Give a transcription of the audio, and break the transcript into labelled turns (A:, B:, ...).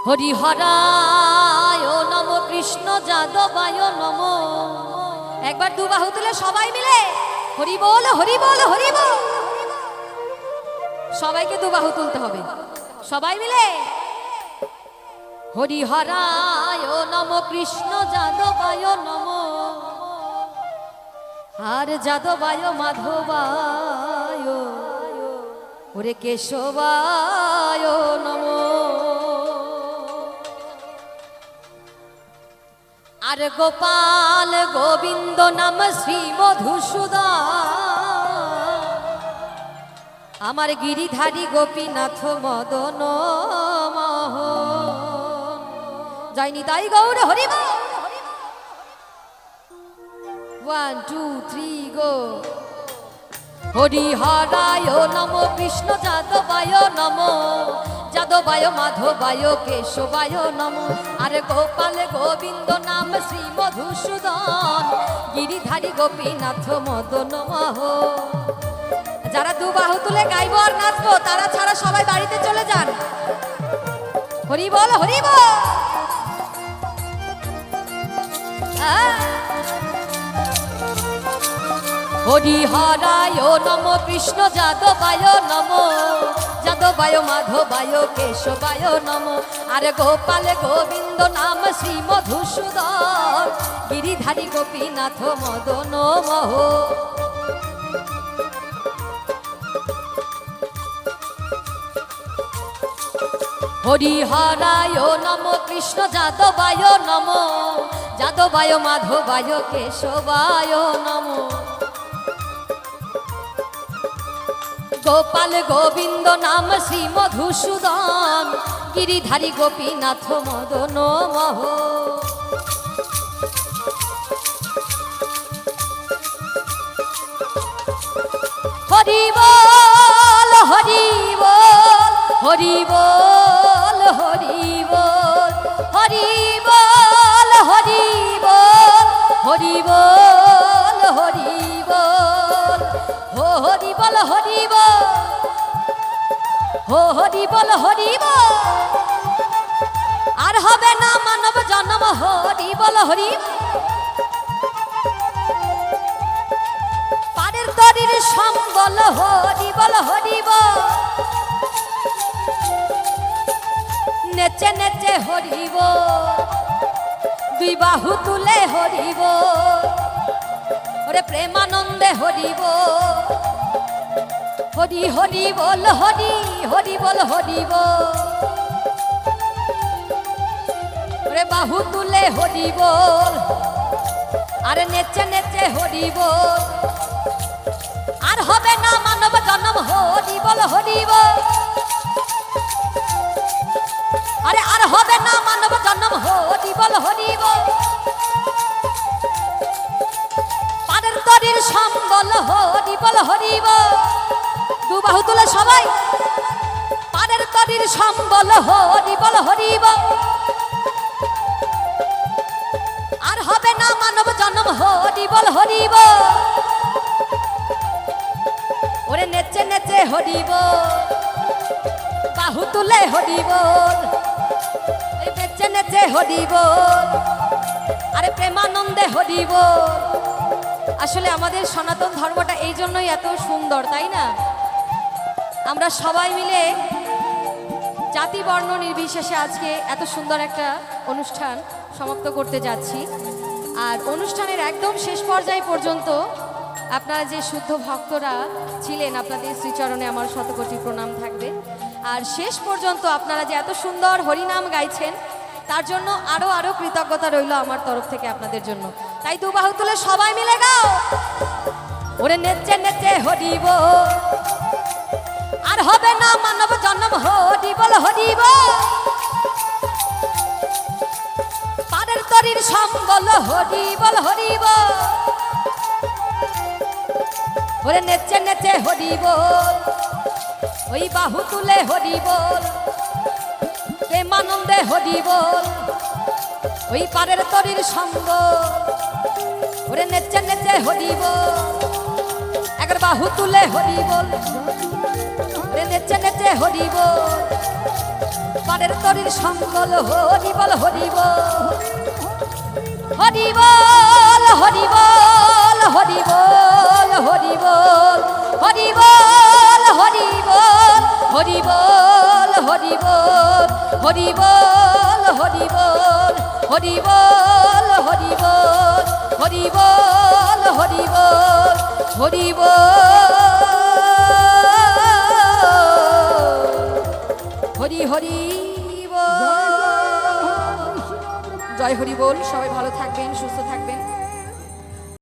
A: হরিহরায় নম কৃষ্ণ যাদবায় নম। একবার দু বাহু তুলে সবাই মিলে হরি বল হরি বল হরি বল। সবাইকে দু বাহু তুলতে হবে, সবাই মিলে হরিহরায় নম কৃষ্ণ যাদবায় নম। আর যাদবায় মাধবায় ওরে কেশবায় নম। আর গোপাল গোবিন্দ নাম শ্রী মধুসূদন। আমার গিরিধারী গোপীনাথ মদন মোহন। জয় নিতাই গৌর হরি বল। 1 2 3 গো। হরিহরায় নম কৃষ্ণ যাদবায় নম। যাদবায় মাধবায় কেশবায় নম। আর গোপাল গোবিন্দ নাম শ্রী মধুসূদন। গিরিধারী গোপীনাথ মদন মোহন। যারা দু বাহু তুলে গাইবো আর নাচবো তারা ছাড়া সবাই বাড়িতে চলে যান। হরি বল হরি বল। হরিহরায় নম কৃষ্ণ যাদবায় নম। যাদবায় মাধবায় কেশবায় নম। আর গোপাল গোবিন্দ নাম শ্রী মধুসূদন। গিরিধারী গোপীনাথ মদন মোহন। হরিহরায় নম কৃষ্ণ যাদবায় নম। যাদবায় মাধবায় কেশবায় নম। গোপাল গোবিন্দ নাম শ্রী মধুসূদন। গিরিধারী গোপীনাথ মদন মোহন। হরি বল হরি বল হরি বল হরি বল হরি বল হরি বল হরি বল হরি বল। হো হরি বল হরি বল। হো হরি বল হরি বল। আর হবে না মানব জন্ম হরি বল হরি। পারের তরির সম্বল হরি বল হরি বল। নেচে নেচে হরি বল। দুই বাহু তুলে হরি বল। ওরে প্রেমানন্দে হরি বল। হরি হরি বল হরি হরি বল হরি বল। ওরে বাহু তুলে হরি বল। আরে নেচে নেচে হরি বল। আর হবে না মানব জন্ম হরি বল হরি বল। আরে আর হবে না মানব জন্ম হরি বল হরি বল। পারের তরির সম্বল হরি বল হরি বল। দু বাহু তুলে সবাই। পারের তরির সম্বল হরি বল হরি বল। আর হবে না মানব জন্ম হরি বল হরি বল। ওরে নেচে নেচে হরি বল। বাহু তুলে হরি বল। নেচে নেচে হরি বল। আরে প্রেমানন্দে হরি বল। আসলে আমাদের সনাতন ধর্মটা এই জন্যই এত সুন্দর, তাই না? আমরা সবাই মিলে জাতি বর্ণ নির্বিশেষে আজকে এত সুন্দর একটা অনুষ্ঠান সমাপ্ত করতে যাচ্ছি। আর অনুষ্ঠানের একদম শেষ পর্যায় পর্যন্ত আপনারা যে শুদ্ধ ভক্তরা ছিলেন আপনাদের শ্রীচরণে আমার শতকোটি প্রণাম থাকবে। আর শেষ পর্যন্ত আপনারা যে এত সুন্দর হরিনাম গাইছেন তার জন্য আরো আরো কৃতজ্ঞতা রইল আমার তরফ থেকে আপনাদের জন্য। তাই দু বাহু তুলে সবাই মিলে গাও। ওরে নেচে নেচে হরি বল। আর হবে না মানব জন্ম হরি বল হরি বল। পারের তরির সম্বল হরি বল হরি বল। ওরে নেচে নেচে হরি বল। ওই বাহু তুলে হরি বল। প্রেমানন্দে হরি বল। ওই পারের তরির সম্বল। ওরে নেচে নেচে হরি বল। একবার বাহু তুলে হরি বল। নেচে নেচে হরি বল। পাড়ের তরির সম্বল হরি বল হরি বল হরি বল হরি বল হরি বল হরি বল হরি বল হরি বল হরি বল হরি বল হরি বল হরি বল হরি বল হরি বল হরি বল হরি বল হরি বল হরি হরি বল। জয় হরি বল। সবাই ভালো থাকবেন, সুস্থ থাকবেন।